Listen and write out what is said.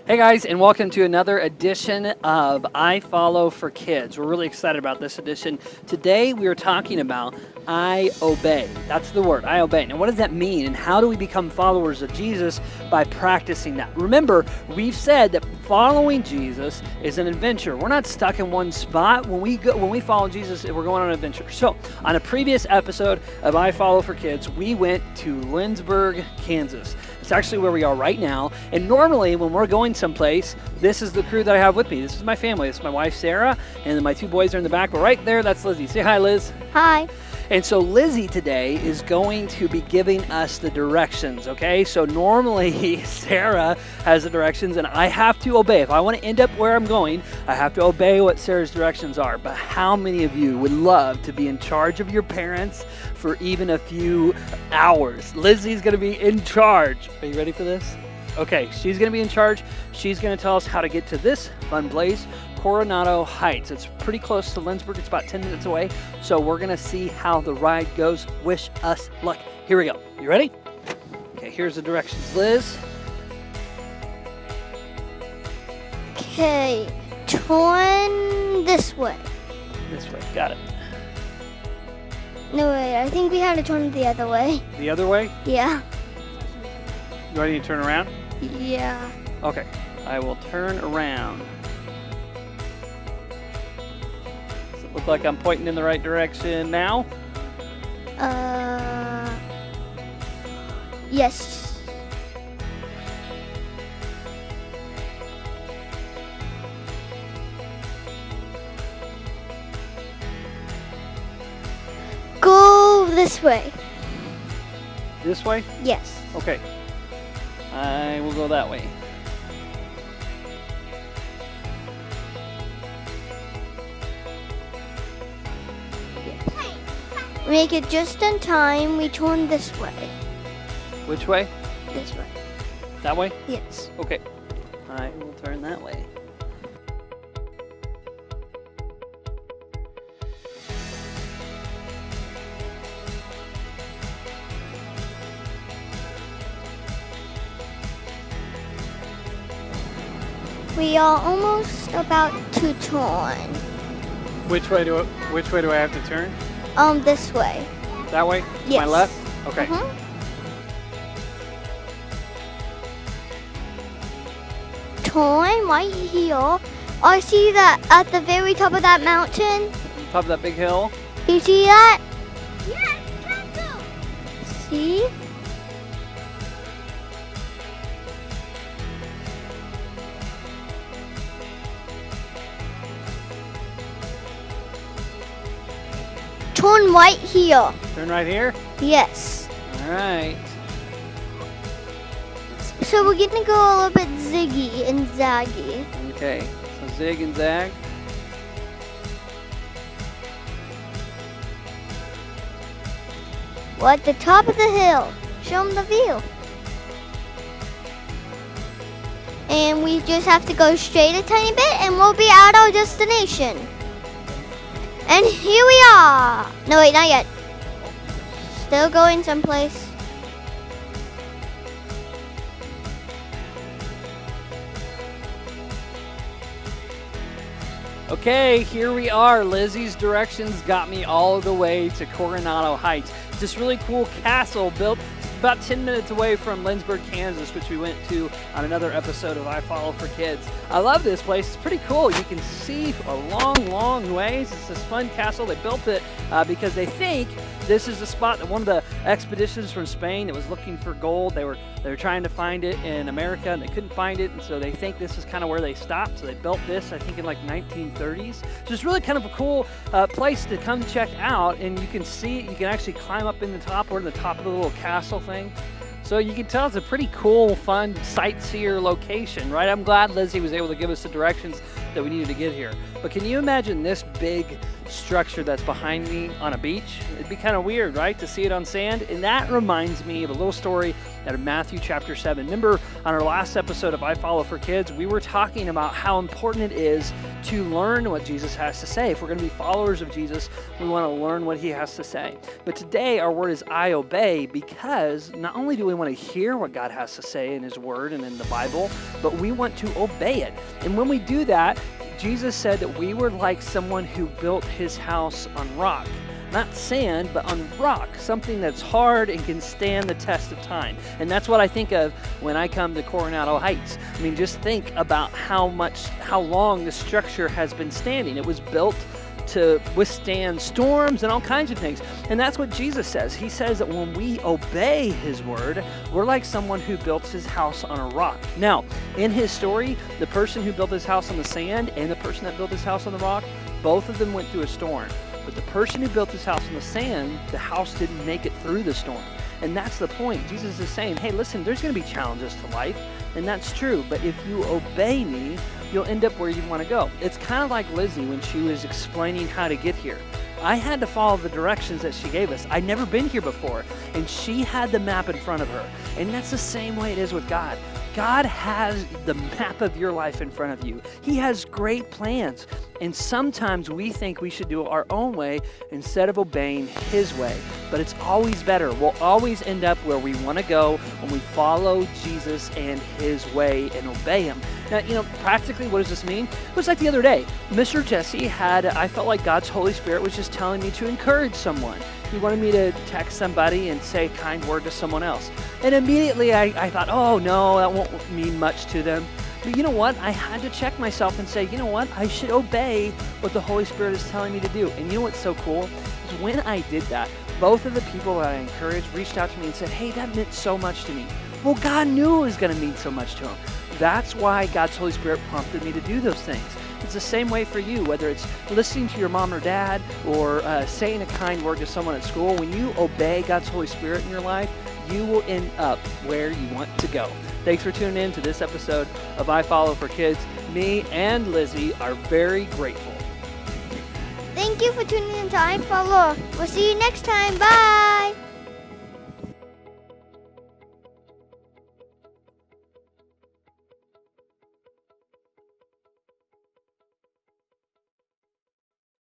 Hey guys, and welcome to another edition of I Follow for Kids. We're really excited about this edition. Today we are talking about I obey. That's the word, I obey. Now what does that mean, and how do we become followers of Jesus by practicing that? Remember, we've said that following Jesus is an adventure. We're not stuck in one spot. When we follow Jesus, we're going on an adventure. So on a previous episode of I Follow for Kids, we went to Lynchburg, Kansas. It's actually where we are right now. And normally when we're going someplace, this is the crew that I have with me. This is my family. This is my wife, Sarah, and then my two boys are in the back. But right there, that's Lizzy. Say hi, Liz. Hi. And so Lizzy today is going to be giving us the directions, okay? So normally Sarah has the directions and I have to obey. If I want to end up where I'm going, I have to obey what Sarah's directions are. But how many of you would love to be in charge of your parents for even a few hours? Lizzy's going to be in charge. Are you ready for this? Okay, she's going to be in charge. She's going to tell us how to get to this fun place, Coronado Heights. It's pretty close to Lynchburg. It's about 10 minutes away. So we're going to see how the ride goes. Wish us luck. Here we go. You ready? Okay, here's the directions. Liz? Okay, turn this way. This way. Got it. No, wait, I think we have to turn the other way. The other way? Yeah. Do I need to turn around? Yeah. Okay, I will turn around. Does it look like I'm pointing in the right direction now? Yes. Go this way. This way? Yes. Okay. I will go that way. Make it just in time. We turn this way. Which way? This way. That way? Yes. Okay. I will turn that way. We are almost about to turn. Which way do I have to turn? This way. That way? Yes. My left? Okay. Turn right here. I see that at the very top of that mountain. Top of that big hill. You see that? Yes, castle. See? Turn right here. Turn right here? Yes. All right. So we're gonna go a little bit ziggy and zaggy. Okay. So zig and zag. We're at the top of the hill. Show them the view. And we just have to go straight a tiny bit and we'll be at our destination. And here we are. No, wait, not yet. Still going someplace. Okay, here we are. Lizzy's directions got me all the way to Coronado Heights. It's this really cool castle built about 10 minutes away from Lynchburg, Kansas, which we went to on another episode of I Follow for Kids. I love this place. It's pretty cool. You can see a long, long ways. It's this fun castle. They built it because they think this is the spot that one of the expeditions from Spain that was looking for gold. They were trying to find it in America and they couldn't find it, and so they think this is kind of where they stopped. So they built this, I think, in like 1930s. So it's really kind of a cool place to come check out, and you can see, you can actually climb up in the top. We're in the top of the little castle thing. So you can tell it's a pretty cool, fun sightseer location, right? I'm glad Lizzy was able to give us the directions that we needed to get here. But can you imagine this big structure that's behind me on a beach. It'd be kind of weird, right, to see it on sand? And that reminds me of a little story out of Matthew chapter 7. Remember on our last episode of I Follow for Kids, we were talking about how important it is to learn what Jesus has to say. If we're going to be followers of Jesus, we want to learn what he has to say. But today our word is I obey, because not only do we want to hear what God has to say in his word and in the Bible, but we want to obey it. And when we do that, Jesus said that we were like someone who built his house on rock. Not sand, but on rock, something that's hard and can stand the test of time. And that's what I think of when I come to Coronado Heights. I mean, just think about how long the structure has been standing. It was built to withstand storms and all kinds of things. And that's what Jesus says. He says that when we obey his word, we're like someone who built his house on a rock. Now, in his story, the person who built his house on the sand and the person that built his house on the rock, both of them went through a storm. But the person who built his house on the sand, the house didn't make it through the storm. And that's the point. Jesus is saying, hey, listen, there's going to be challenges to life, and that's true. But if you obey me, you'll end up where you want to go. It's kind of like Lizzy when she was explaining how to get here. I had to follow the directions that she gave us. I'd never been here before, and she had the map in front of her. And that's the same way it is with God. God has the map of your life in front of you. He has great plans. And sometimes we think we should do it our own way instead of obeying his way. But it's always better. We'll always end up where we want to go when we follow Jesus and his way and obey him. Now, practically what does this mean? It was like the other day. Mr. Jesse I felt like God's Holy Spirit was just telling me to encourage someone. He wanted me to text somebody and say a kind word to someone else. And immediately I thought, oh no, that won't mean much to them. But you know what? I had to check myself and say, you know what? I should obey what the Holy Spirit is telling me to do. And you know what's so cool? Is when I did that, both of the people that I encouraged reached out to me and said, hey, that meant so much to me. Well, God knew it was going to mean so much to them. That's why God's Holy Spirit prompted me to do those things. It's the same way for you, whether it's listening to your mom or dad or saying a kind word to someone at school. When you obey God's Holy Spirit in your life, you will end up where you want to go. Thanks for tuning in to this episode of I Follow for Kids. Me and Lizzy are very grateful. Thank you for tuning in to I Follow. We'll see you next time. Bye.